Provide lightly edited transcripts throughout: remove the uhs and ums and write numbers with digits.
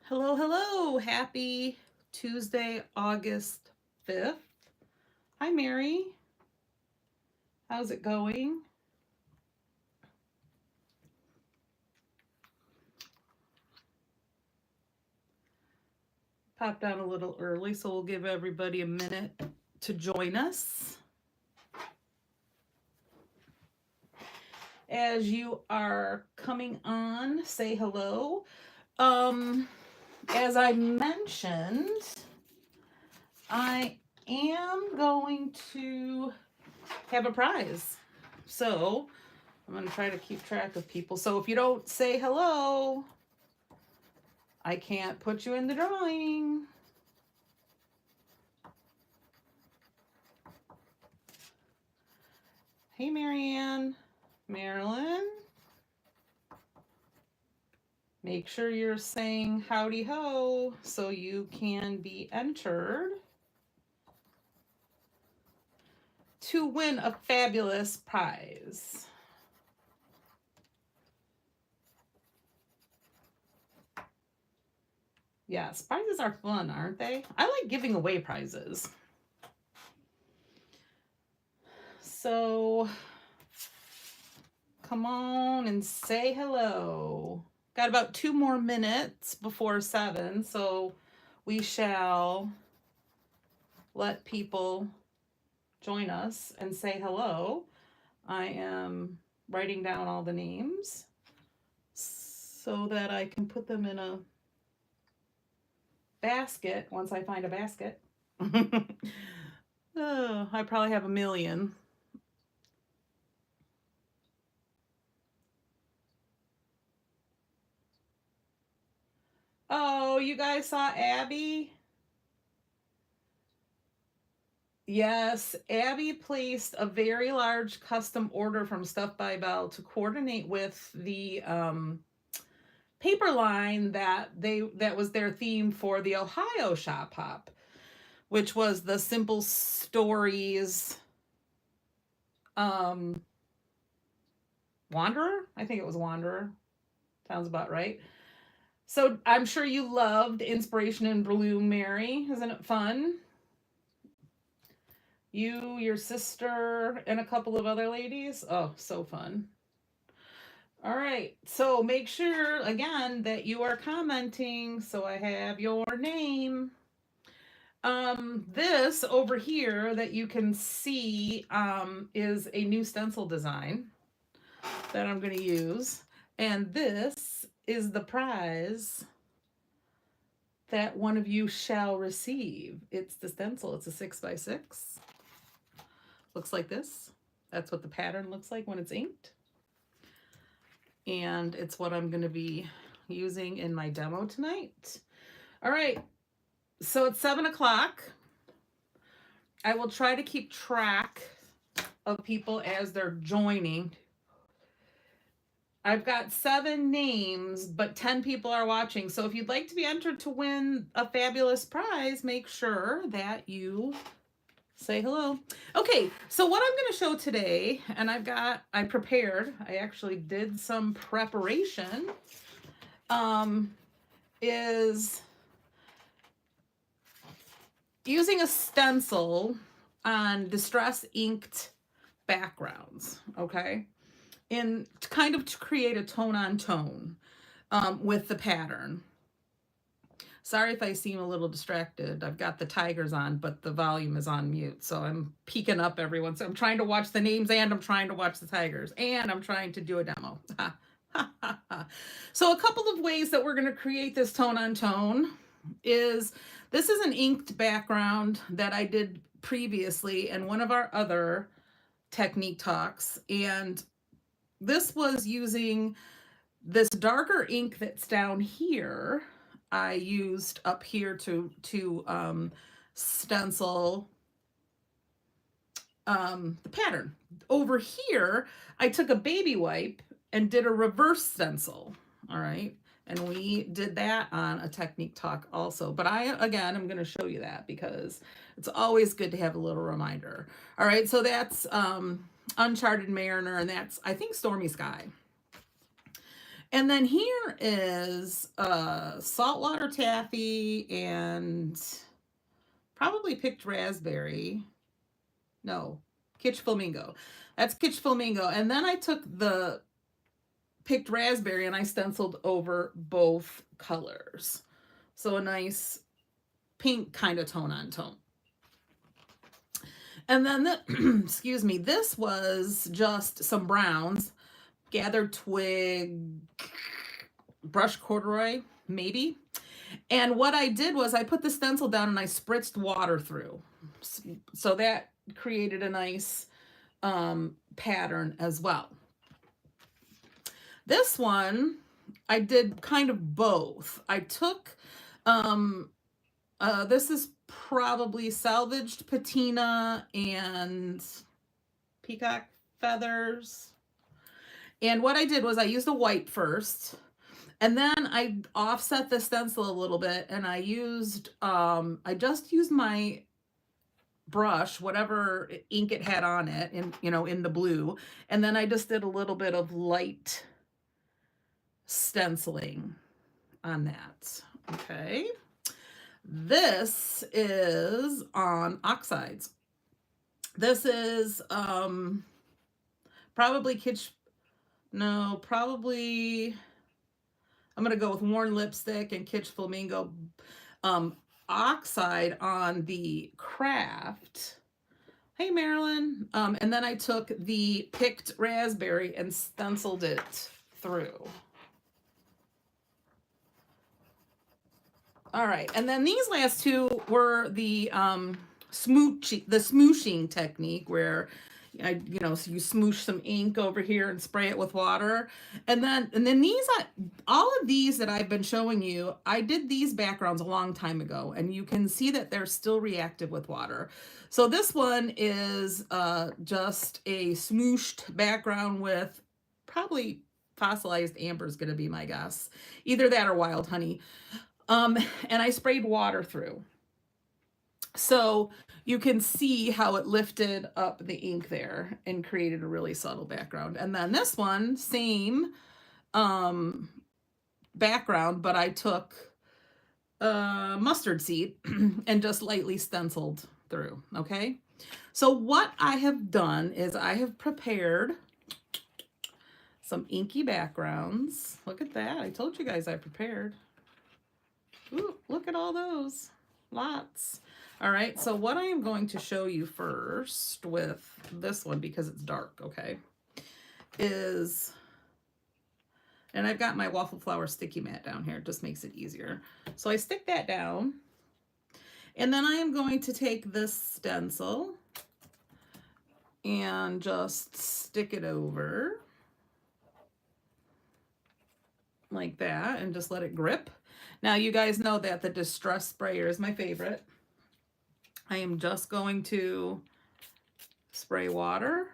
Hello, hello. Happy Tuesday, August 5th. Hi, Mary. How's it going? Popped on a little early, so we'll give everybody a minute to join us. As you are coming on, say hello. As I mentioned, I am going to have a prize. So I'm going to try to keep track of people. So if you don't say hello, I can't put you in the drawing. Hey, Marianne. Marilyn. Make sure you're saying howdy ho so you can be entered to win a fabulous prize. Yes, prizes are fun, aren't they? I like giving away prizes. So come on and say hello. Got about 2 more minutes before 7, so we shall let people join us and say hello. I am writing down all the names so that I can put them in a basket once I find a basket. Oh, I probably have a million. Oh, you guys saw Abby? Yes, Abby placed a very large custom order from Stuff by Belle to coordinate with the paper line that was their theme for the Ohio Shop Hop, which was the Simple Stories Wanderer. I think it was Wanderer. Sounds about right. So I'm sure you loved Inspiration in Bloom, Mary. Isn't it fun? You, your sister, and a couple of other ladies. Oh, so fun. All right. So make sure, again, that you are commenting so I have your name. This over here that you can see is a new stencil design that I'm going to use. And this is the prize that one of you shall receive. It's the stencil. It's a 6x6. Looks like this. That's what the pattern looks like when it's inked. And it's what I'm going to be using in my demo tonight. All right. So it's 7 o'clock. I will try to keep track of people as they're joining. I've got 7 names, but 10 people are watching. So if you'd like to be entered to win a fabulous prize, make sure that you say hello. Okay, so what I'm going to show today, and I prepared, I actually did some preparation, is using a stencil on distress inked backgrounds, okay? In kind of to create a tone on tone with the pattern. Sorry if I seem a little distracted. I've got the tigers on, but the volume is on mute. So I'm peeking up everyone. So I'm trying to watch the names and I'm trying to watch the tigers and I'm trying to do a demo. So a couple of ways that we're going to create this tone on tone is this is an inked background that I did previously in one of our other technique talks. And this was using this darker ink that's down here. I used up here to stencil the pattern. Over here, I took a baby wipe and did a reverse stencil. All right. And we did that on a technique talk also. But again, I'm going to show you that because it's always good to have a little reminder. All right. So that's Uncharted Mariner, and that's, I think, Stormy Sky. And then here is saltwater taffy and probably picked raspberry. No, kitsch flamingo. That's kitsch flamingo. And then I took the picked raspberry and I stenciled over both colors. So a nice pink kind of tone on tone. And then, excuse me, this was just some browns, gathered twig, brush corduroy, maybe. And what I did was I put the stencil down and I spritzed water through. So that created a nice pattern as well. This one, I did kind of both. I took, this is probably salvaged patina and peacock feathers. And what I did was I used a white first, and then I offset the stencil a little bit, and I used, I just used my brush, whatever ink it had on it, in the blue, and then I just did a little bit of light stenciling on that. Okay. This is on oxides. This is probably probably I'm gonna go with Worn Lipstick and Kitsch Flamingo oxide on the craft. Hey, Marilyn. And then I took the picked raspberry and stenciled it through. All right, and then these last two were the smooshing technique, where so you smoosh some ink over here and spray it with water, and then these, all of these that I've been showing you, I did these backgrounds a long time ago, and you can see that they're still reactive with water. So this one is just a smooshed background with probably fossilized amber is going to be my guess, either that or wild honey. And I sprayed water through. So you can see how it lifted up the ink there and created a really subtle background. And then this one, same background, but I took mustard seed and just lightly stenciled through, okay? So what I have done is I have prepared some inky backgrounds. Look at that. I told you guys I prepared. Ooh, look at all those. Lots. All right, so what I am going to show you first with this one, because it's dark, okay, is, and I've got my waffle flower sticky mat down here. It just makes it easier. So I stick that down, and then I am going to take this stencil and just stick it over like that and just let it grip. Now, you guys know that the Distress Sprayer is my favorite. I am just going to spray water,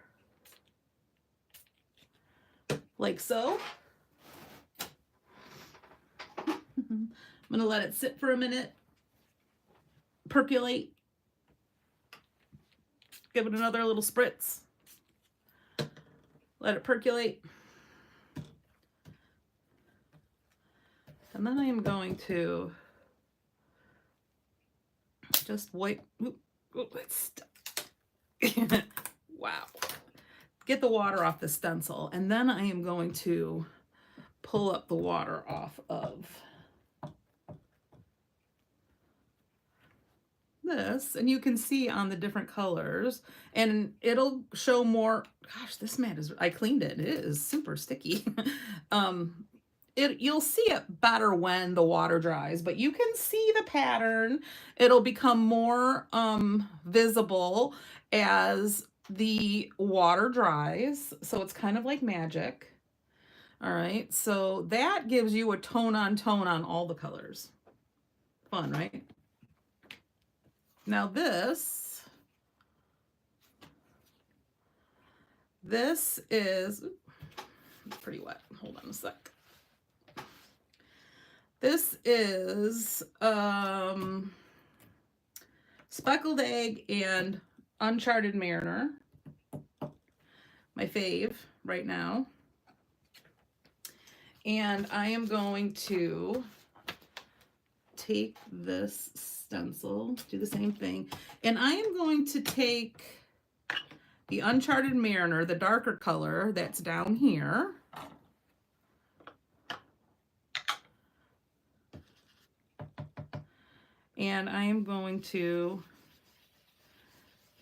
like so. I'm going to let it sit for a minute, percolate, give it another little spritz, let it percolate. And then I am going to just wipe, it's stuck. Wow. Get the water off the stencil. And then I am going to pull up the water off of this. And you can see on the different colors, and it'll show more. Gosh, this mat is, I cleaned it. It is super sticky. You'll see it better when the water dries, but you can see the pattern. It'll become more visible as the water dries. So it's kind of like magic. All right, so that gives you a tone on all the colors. Fun, right? Now this is pretty wet. Hold on a sec. This is Speckled Egg and Uncharted Mariner, my fave right now. And I am going to take this stencil, do the same thing, and I am going to take the Uncharted Mariner, the darker color that's down here. And I am going to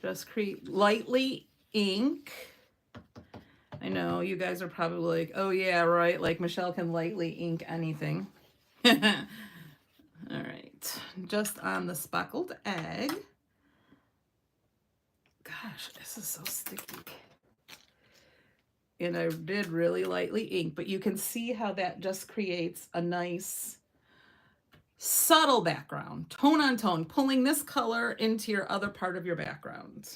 just create lightly ink. I know you guys are probably like, oh yeah, right, like Michelle can lightly ink anything. All right, just on the speckled egg. Gosh, this is so sticky. And I did really lightly ink, but you can see how that just creates a nice subtle background, tone on tone, pulling this color into your other part of your background.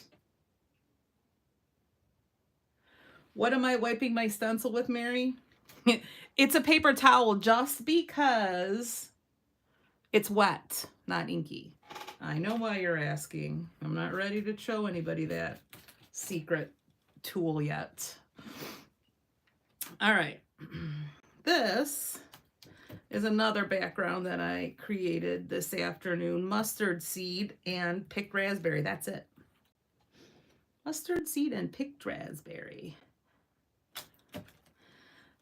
What am I wiping my stencil with, Mary? It's a paper towel just because it's wet, not inky. I know why you're asking. I'm not ready to show anybody that secret tool yet. All right. This is another background that I created this afternoon. Mustard seed and picked raspberry. That's it. Mustard seed and picked raspberry.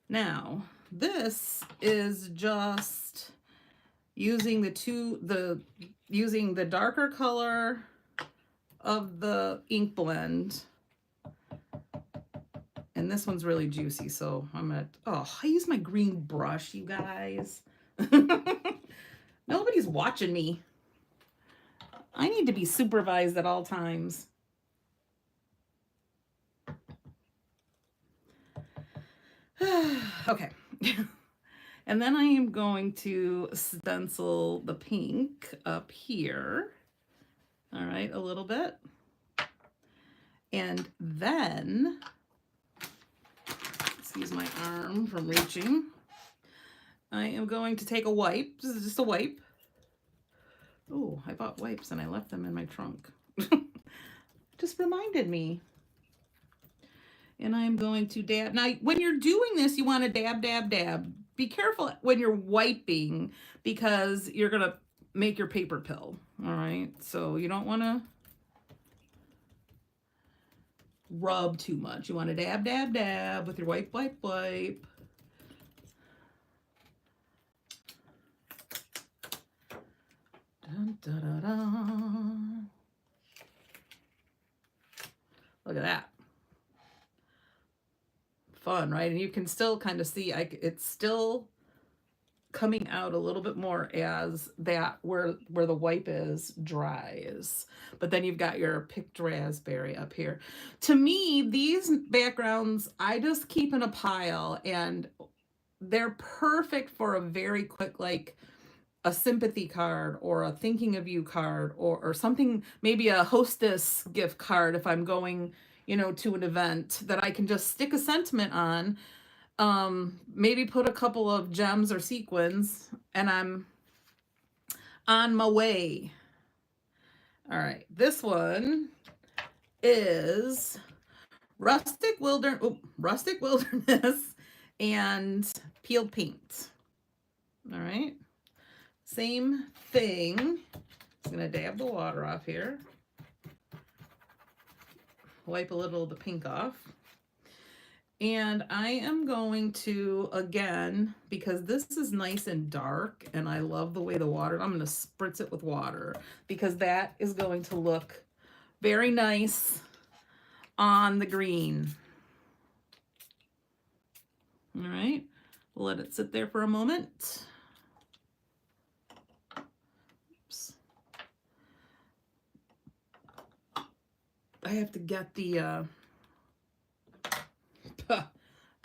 Now, this is just using using the darker color of the ink blend. And this one's really juicy, so I'm gonna, oh, I use my green brush, you guys. Nobody's watching me. I need to be supervised at all times. Okay. And then I am going to stencil the pink up here. All right, a little bit. And then, excuse my arm from reaching, I am going to take a wipe. This is just a wipe. Oh, I bought wipes and I left them in my trunk. Just reminded me. And I'm going to dab. Now, when you're doing this, you want to dab, dab, dab. Be careful when you're wiping because you're going to make your paper pill. All right. So you don't want to rub too much. You want to dab, dab, dab with your wipe, wipe, wipe. Dun, da, da, da. Look at that. Fun, right? And you can still kind of see it's still coming out a little bit more as that where the wipe is dries. But then you've got your picked raspberry up here. To me, these backgrounds I just keep in a pile, and they're perfect for a very quick, like a sympathy card or a thinking of you card, or something, maybe a hostess gift card if I'm going, you know, to an event that I can just stick a sentiment on, maybe put a couple of gems or sequins, and I'm on my way. All right, this one is rustic wilderness and peeled paint. All right, same thing. I'm gonna dab the water off here. Wipe a little of the pink off. And I am going to, again, because this is nice and dark and I love the way the water, I'm going to spritz it with water because that is going to look very nice on the green. All right, we'll let it sit there for a moment. Oops. I have to get the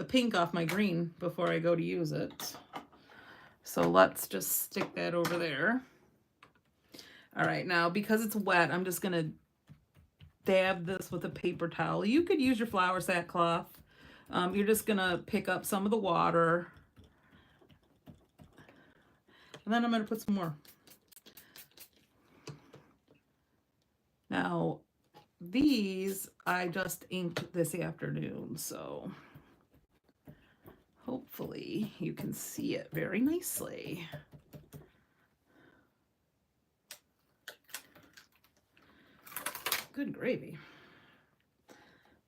pink off my green before I go to use it. So let's just stick that over there. All right, now because it's wet, I'm just gonna dab this with a paper towel. You could use your flour sackcloth. You're just gonna pick up some of the water. And then I'm gonna put some more. Now, these I just inked this afternoon, so hopefully you can see it very nicely. Good gravy.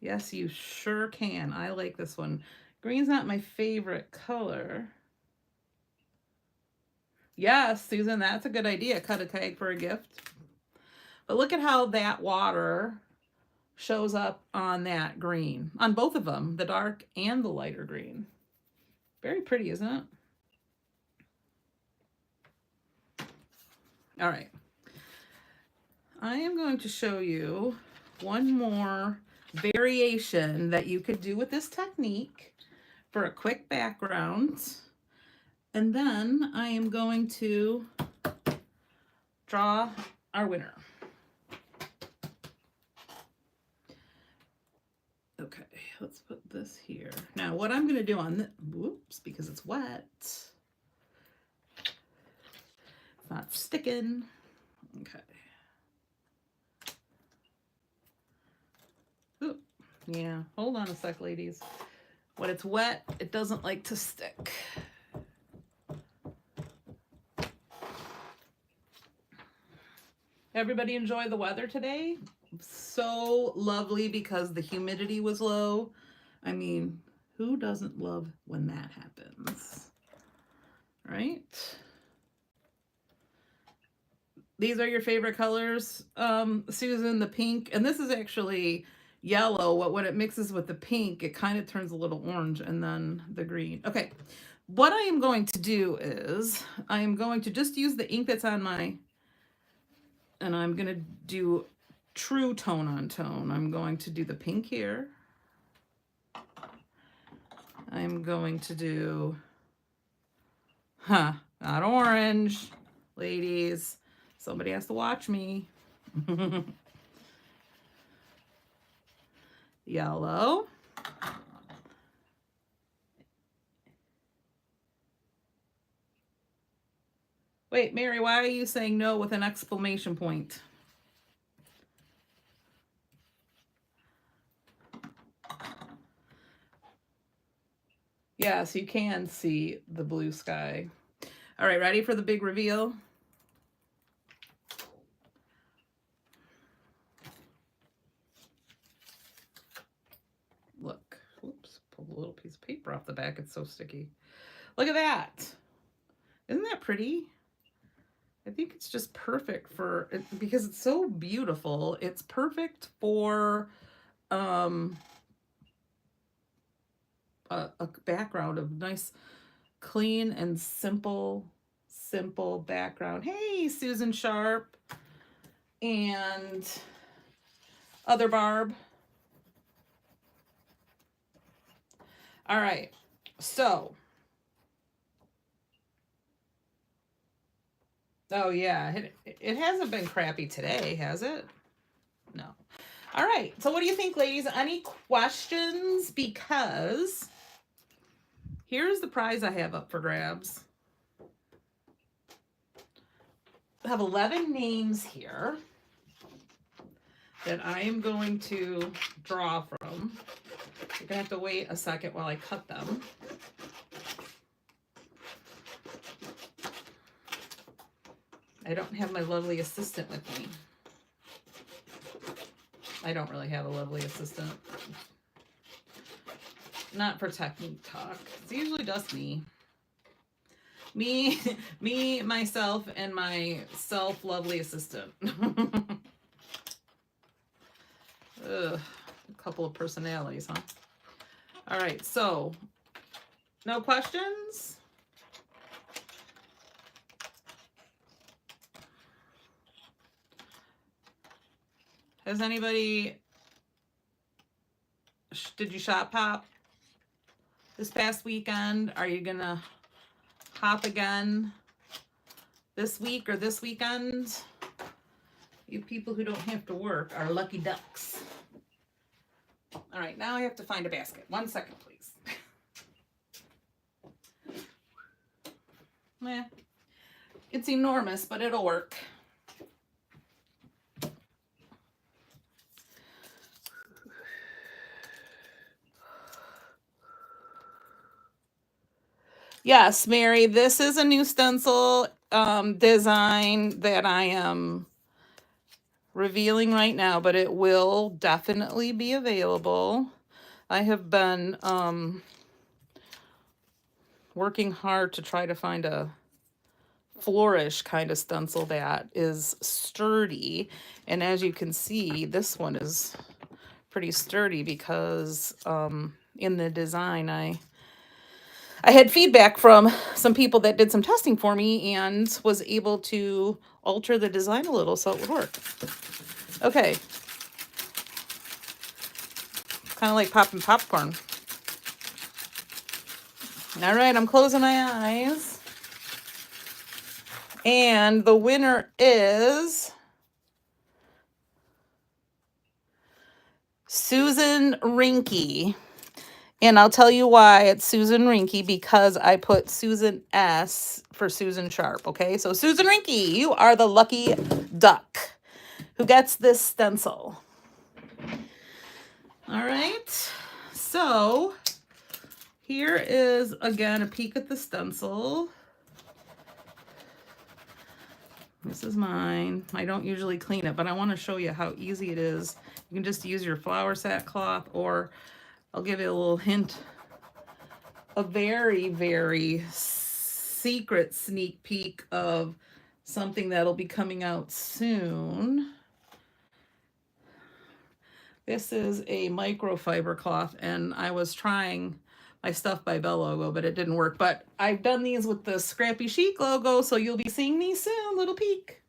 Yes, you sure can. I like this one. Green's not my favorite color. Yes, Susan, that's a good idea. Cut a tag for a gift. But look at how that water shows up on that green. On both of them, the dark and the lighter green. Very pretty, isn't it? All right. I am going to show you one more variation that you could do with this technique for a quick background. And then I am going to draw our winner. Okay, let's put this here. Now what I'm going to do on this, whoops, because it's wet, it's not sticking. Okay. Ooh, yeah, hold on a sec, ladies. When it's wet, it doesn't like to stick. Everybody enjoy the weather today? So lovely because the humidity was low. I mean, who doesn't love when that happens? Right? These are your favorite colors, Susan, the pink. And this is actually yellow. When it mixes with the pink, it kind of turns a little orange, and then the green. Okay, what I am going to do is I am going to just use the ink that's on my, and I'm going to do true tone on tone. I'm going to do the pink here. I'm going to do, not orange, ladies. Somebody has to watch me. Yellow. Wait, Mary, why are you saying no with an exclamation point? Yes, you can see the blue sky. All right, ready for the big reveal? Look, whoops, pulled a little piece of paper off the back. It's so sticky. Look at that. Isn't that pretty? I think it's just perfect for, because it's so beautiful. It's perfect for a background of nice, clean and simple background. Hey, Susan Sharp and other Barb. All right, so. Oh yeah, it hasn't been crappy today, has it? No. All right, so what do you think, ladies? Any questions? Because here's the prize I have up for grabs. I have 11 names here that I am going to draw from. You're gonna have to wait a second while I cut them. I don't have my lovely assistant with me. I don't really have a lovely assistant. Not for technique talk. It's usually just me. Me, myself, and my self-lovely assistant. Ugh, a couple of personalities, huh? All right, so no questions? Has anybody, did you shop hop this past weekend? Are you gonna hop again this week or this weekend? You people who don't have to work are lucky ducks. All right, now I have to find a basket. 1 second, please. Meh. It's enormous, but it'll work. Yes, Mary, this is a new stencil design that I am revealing right now, but it will definitely be available. I have been working hard to try to find a flourish kind of stencil that is sturdy. And as you can see, this one is pretty sturdy because in the design I had feedback from some people that did some testing for me and was able to alter the design a little so it would work. Okay. Kind of like popping popcorn. All right, I'm closing my eyes. And the winner is Susan Rinke. And I'll tell you why it's Susan Rinke, because I put Susan S for Susan Sharp, okay? So Susan Rinke, you are the lucky duck who gets this stencil. All right, so here is, again, a peek at the stencil. This is mine. I don't usually clean it, but I want to show you how easy it is. You can just use your flour sack cloth, or I'll give you a little hint, a very, very secret sneak peek of something that'll be coming out soon. This is a microfiber cloth, and I was trying my Stuff by Belle logo, but it didn't work. But I've done these with the Scrappy Chic logo, so you'll be seeing these soon, little peek.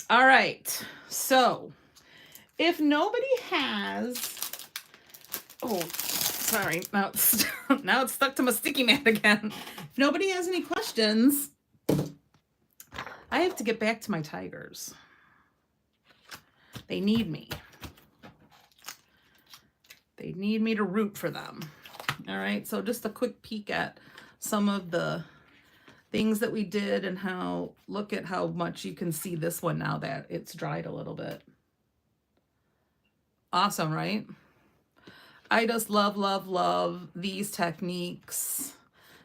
All right, so if nobody has, oh, sorry, now it's stuck to my sticky mat again. If nobody has any questions, I have to get back to my tigers. They need me. They need me to root for them. All right, so just a quick peek at some of the things that we did and how, look at how much you can see this one now that it's dried a little bit. Awesome, right? I just love, love, love these techniques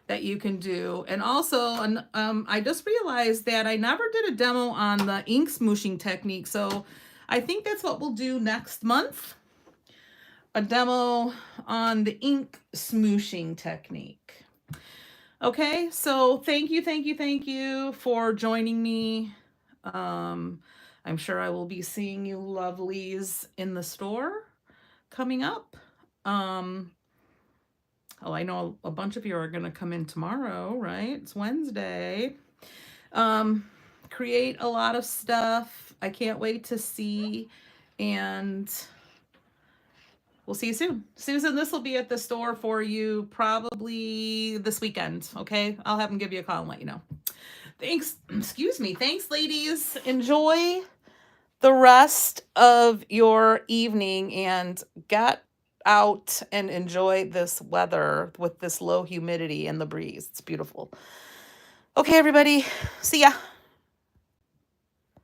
that you can do. And also, I just realized that I never did a demo on the ink smooshing technique. So I think that's what we'll do next month. A demo on the ink smooshing technique. Okay, so thank you for joining me. I'm sure I will be seeing you lovelies in the store coming up. Oh, I know a bunch of you are going to come in tomorrow, right? It's Wednesday. Create a lot of stuff. I can't wait to see, and we'll see you soon. Susan, this will be at the store for you probably this weekend, okay? I'll have them give you a call and let you know. Thanks. Excuse me. Thanks, ladies. Enjoy the rest of your evening and get out and enjoy this weather with this low humidity and the breeze. It's beautiful. Okay, everybody. See ya.